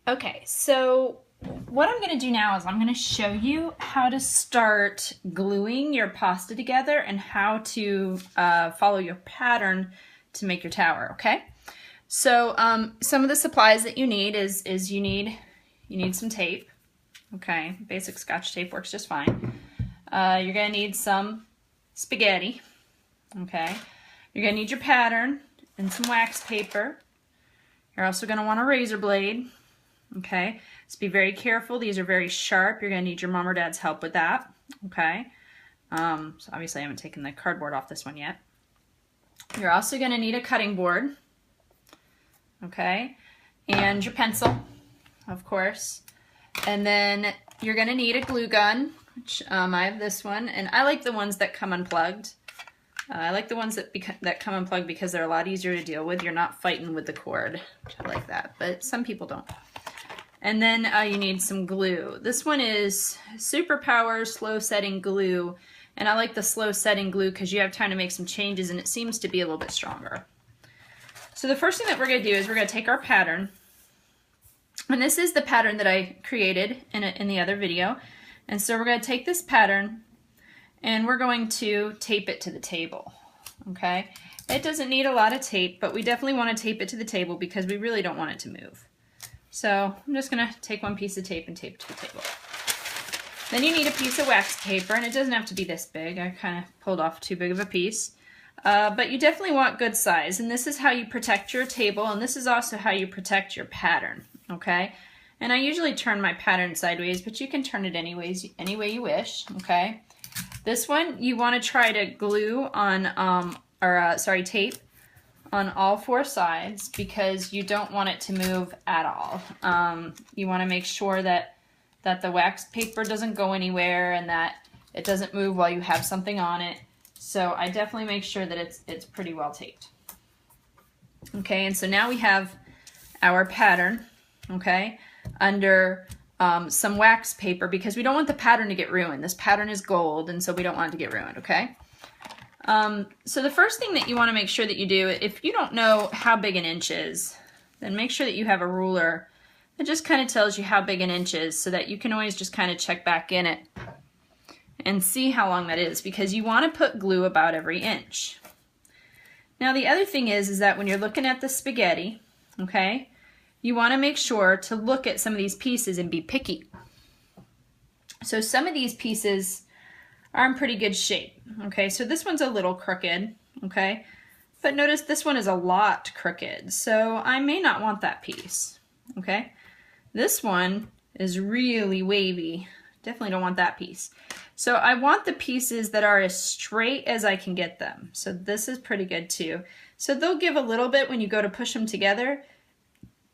Okay, so what I'm going to do now is I'm going to show you how to start gluing your pasta together and how to follow your pattern to make your tower, okay? So some of the supplies that you need is you need some tape, okay? Basic Scotch tape works just fine. You're going to need some spaghetti, okay? You're going to need your pattern and some wax paper. You're also going to want a razor blade. Okay, so be very careful. These are very sharp. You're going to need your mom or dad's help with that. Okay, so obviously I haven't taken the cardboard off this one yet. You're also going to need a cutting board. Okay, and your pencil, of course. And then you're going to need a glue gun, which I have this one, and I like the ones that come unplugged. I like the ones that come unplugged because they're a lot easier to deal with. You're not fighting with the cord, which I like that, but some people don't. And then you need some glue. This one is Superpower Slow Setting Glue. And I like the slow setting glue because you have time to make some changes and it seems to be a little bit stronger. So the first thing that we're going to do is we're going to take our pattern. And this is the pattern that I created in the other video. And so we're going to take this pattern and we're going to tape it to the table. Okay? It doesn't need a lot of tape, but we definitely want to tape it to the table because we really don't want it to move. So I'm just going to take one piece of tape and tape it to the table. Then you need a piece of wax paper, and it doesn't have to be this big. I kind of pulled off too big of a piece. But you definitely want good size, and this is how you protect your table, and this is also how you protect your pattern, okay? And I usually turn my pattern sideways, but you can turn it any way you wish, okay? This one, you want to try to glue on, tape on all four sides because you don't want it to move at all. You want to make sure that the wax paper doesn't go anywhere and that it doesn't move while you have something on it. So I definitely make sure that it's pretty well taped. Okay, and so now we have our pattern, okay, under some wax paper because we don't want the pattern to get ruined. This pattern is gold and so we don't want it to get ruined, okay? So the first thing that you want to make sure that you do, if you don't know how big an inch is, then make sure that you have a ruler that just kind of tells you how big an inch is so that you can always just kind of check back in it and see how long that is because you want to put glue about every inch. Now the other thing is that when you're looking at the spaghetti, okay, you want to make sure to look at some of these pieces and be picky. So some of these pieces are in pretty good shape. Okay, so this one's a little crooked, okay? But notice this one is a lot crooked, so I may not want that piece, okay? This one is really wavy. Definitely don't want that piece. So I want the pieces that are as straight as I can get them. So this is pretty good too. So they'll give a little bit when you go to push them together,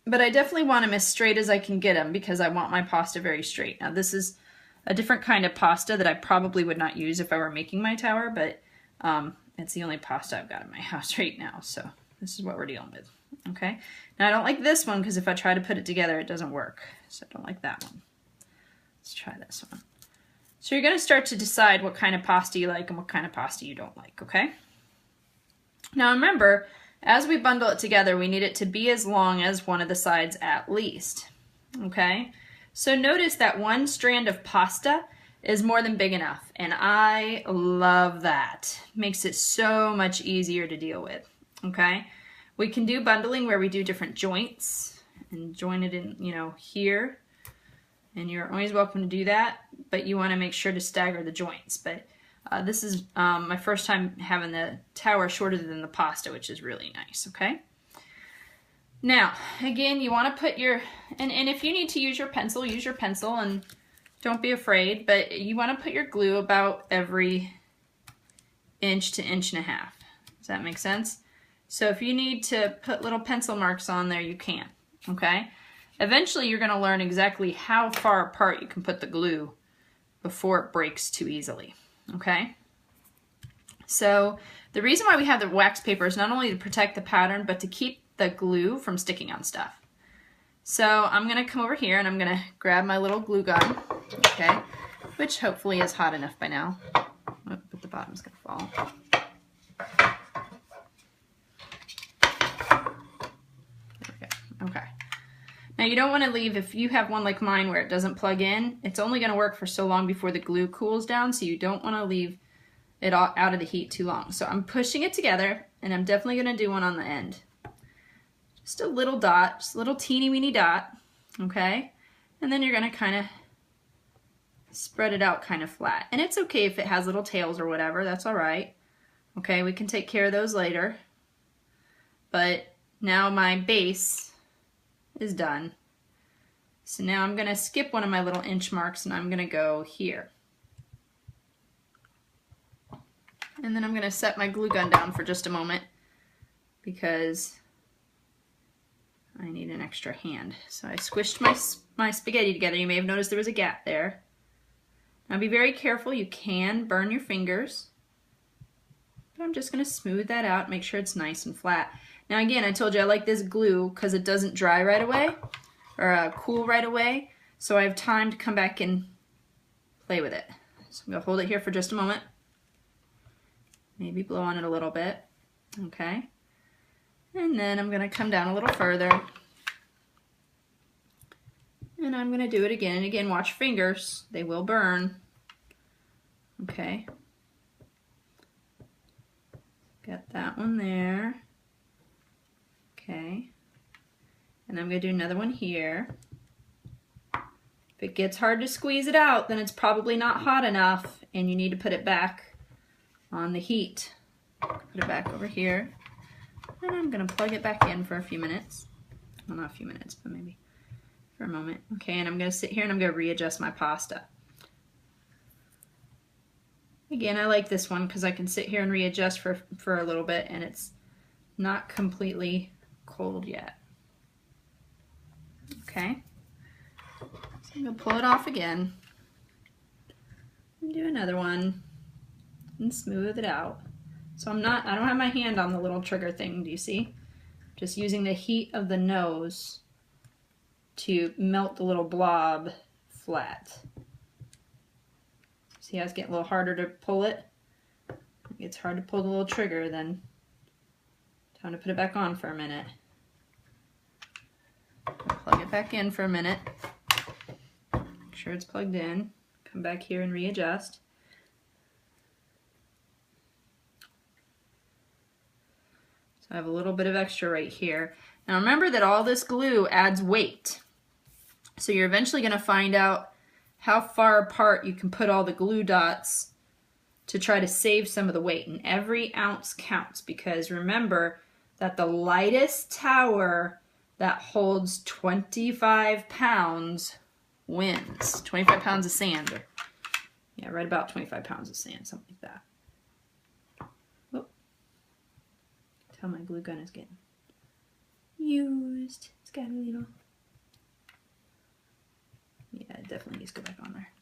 but I definitely want them as straight as I can get them because I want my pasta very straight. Now this is a different kind of pasta that I probably would not use if I were making my tower, but it's the only pasta I've got in my house right now, so this is what we're dealing with, okay? Now I don't like this one because if I try to put it together, it doesn't work, so I don't like that one. Let's try this one. So you're going to start to decide what kind of pasta you like and what kind of pasta you don't like, okay? Now remember, as we bundle it together, we need it to be as long as one of the sides at least, okay? So notice that one strand of pasta is more than big enough, and I love that. Makes it so much easier to deal with, okay? We can do bundling where we do different joints and join it in, you know, here, and you're always welcome to do that, but you want to make sure to stagger the joints. But this is my first time having the tower shorter than the pasta, which is really nice, okay? Now, again, you want to put your, and if you need to use your pencil and don't be afraid, but you want to put your glue about every inch to inch and a half. Does that make sense? So if you need to put little pencil marks on there, you can, okay? Eventually, you're going to learn exactly how far apart you can put the glue before it breaks too easily, okay? So the reason why we have the wax paper is not only to protect the pattern, but to keep the glue from sticking on stuff. So I'm going to come over here and I'm going to grab my little glue gun, okay, which hopefully is hot enough by now. Oh, but the bottom's going to fall. There we go. Okay. Now you don't want to leave, if you have one like mine where it doesn't plug in, it's only going to work for so long before the glue cools down, so you don't want to leave it all out of the heat too long. So I'm pushing it together, and I'm definitely going to do one on the end. Just a little dot, just a little teeny weeny dot, okay? And then you're going to kind of spread it out kind of flat. And it's okay if it has little tails or whatever, that's all right. Okay, we can take care of those later. But now my base is done. So now I'm going to skip one of my little inch marks and I'm going to go here. And then I'm going to set my glue gun down for just a moment because I need an extra hand. So I squished my spaghetti together. You may have noticed there was a gap there. Now be very careful, you can burn your fingers. But I'm just going to smooth that out, make sure it's nice and flat. Now again, I told you I like this glue because it doesn't dry right away or cool right away, so I have time to come back and play with it. So I'm going to hold it here for just a moment. Maybe blow on it a little bit. Okay. And then I'm going to come down a little further. And I'm going to do it again. And again, watch fingers. They will burn. Okay. Got that one there. Okay, and I'm going to do another one here. If it gets hard to squeeze it out, then it's probably not hot enough and you need to put it back on the heat. Put it back over here, and I'm going to plug it back in for a few minutes. Well, not a few minutes, but maybe for a moment. Okay, and I'm going to sit here and I'm going to readjust my pasta. Again, I like this one because I can sit here and readjust for a little bit and it's not completely cold yet. Okay, so I'm going to pull it off again and do another one and smooth it out. So I don't have my hand on the little trigger thing, do you see? Just using the heat of the nose to melt the little blob flat. See how it's getting a little harder to pull it? It's hard to pull the little trigger, then time to put it back on for a minute. Plug it back in for a minute. Make sure it's plugged in. Come back here and readjust. So I have a little bit of extra right here. Now remember that all this glue adds weight. So you're eventually going to find out how far apart you can put all the glue dots to try to save some of the weight. And every ounce counts because remember that the lightest tower that holds 25 pounds wins. 25 pounds of sand. Or, yeah, right about 25 pounds of sand, something like that. Whoop. That's how my glue gun is getting used. It's got a little... Yeah, it definitely needs to go back on there.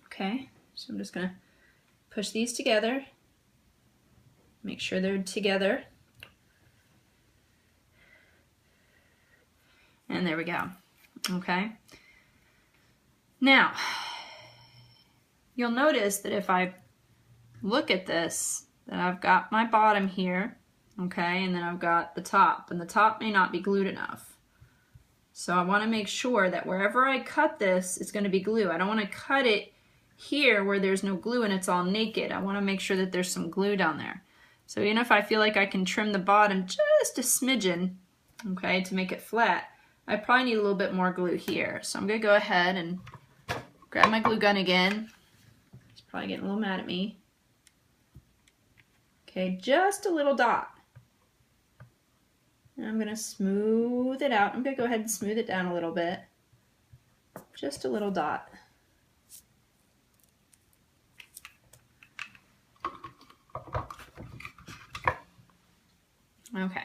Okay, so I'm just going to push these together. Make sure they're together. And there we go. Okay. Now, you'll notice that if I look at this, that I've got my bottom here, okay, and then I've got the top, and the top may not be glued enough. So I want to make sure that wherever I cut this, it's going to be glue. I don't want to cut it here where there's no glue and it's all naked. I want to make sure that there's some glue down there. So even if I feel like I can trim the bottom just a smidgen, okay, to make it flat, I probably need a little bit more glue here. So I'm going to go ahead and grab my glue gun again. It's probably getting a little mad at me. Okay, just a little dot. And I'm going to smooth it out. I'm going to go ahead and smooth it down a little bit. Just a little dot. Okay.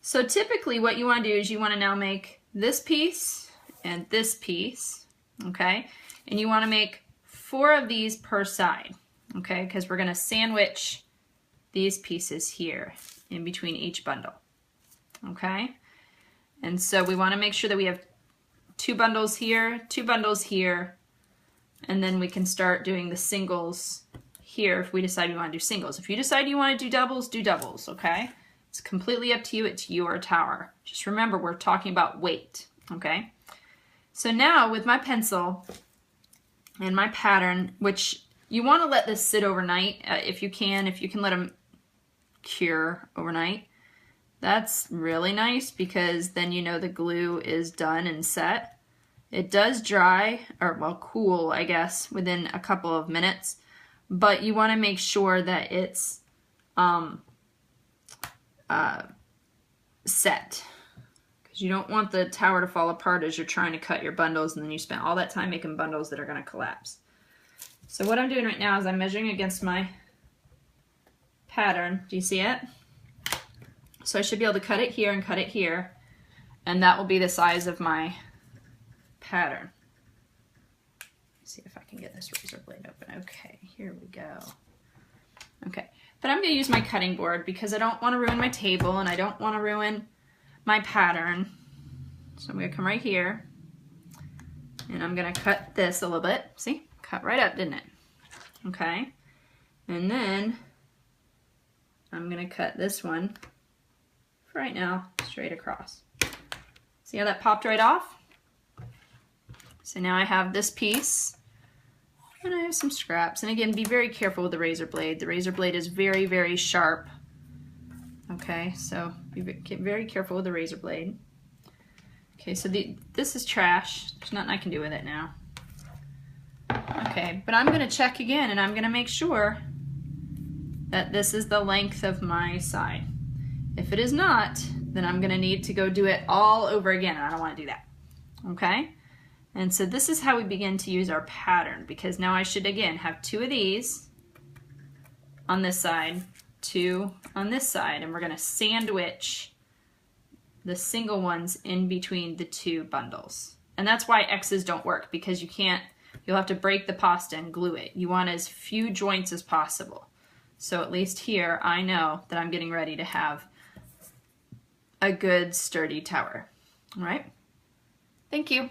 So typically what you want to do is you want to now make this piece and this piece, okay? And you want to make 4 of these per side, okay? Because we're going to sandwich these pieces here in between each bundle, okay? And so we want to make sure that we have 2 bundles here, 2 bundles here, and then we can start doing the singles here if we decide we want to do singles. If you decide you want to do doubles, okay? It's completely up to you. It's your tower. Just remember, we're talking about weight, okay? So now with my pencil and my pattern, which you want to let this sit overnight if you can let them cure overnight. That's really nice because then you know the glue is done and set. It does dry, or well, cool, I guess, within a couple of minutes, but you want to make sure that it's set, because you don't want the tower to fall apart as you're trying to cut your bundles and then you spend all that time making bundles that are going to collapse. So what I'm doing right now is I'm measuring against my pattern. Do you see it? So I should be able to cut it here and cut it here, and that will be the size of my pattern. Let's see if I can get this razor blade open. Okay, here we go. Okay, but I'm going to use my cutting board because I don't want to ruin my table and I don't want to ruin my pattern. So I'm going to come right here and I'm going to cut this a little bit. See? Cut right up, didn't it? Okay, and then I'm going to cut this one right now straight across. See how that popped right off? So now I have this piece and I have some scraps. And again, be very careful with the razor blade. The razor blade is very, very sharp. Okay, so get very careful with the razor blade. Okay, so this is trash. There's nothing I can do with it now. Okay, but I'm going to check again and I'm going to make sure that this is the length of my side. If it is not, then I'm going to need to go do it all over again, and I don't want to do that. Okay? And so this is how we begin to use our pattern, because now I should, again, have 2 of these on this side, 2 on this side, and we're going to sandwich the single ones in between the 2 bundles. And that's why X's don't work, because you'll have to break the pasta and glue it. You want as few joints as possible. So at least here, I know that I'm getting ready to have a good sturdy tower. All right? Thank you.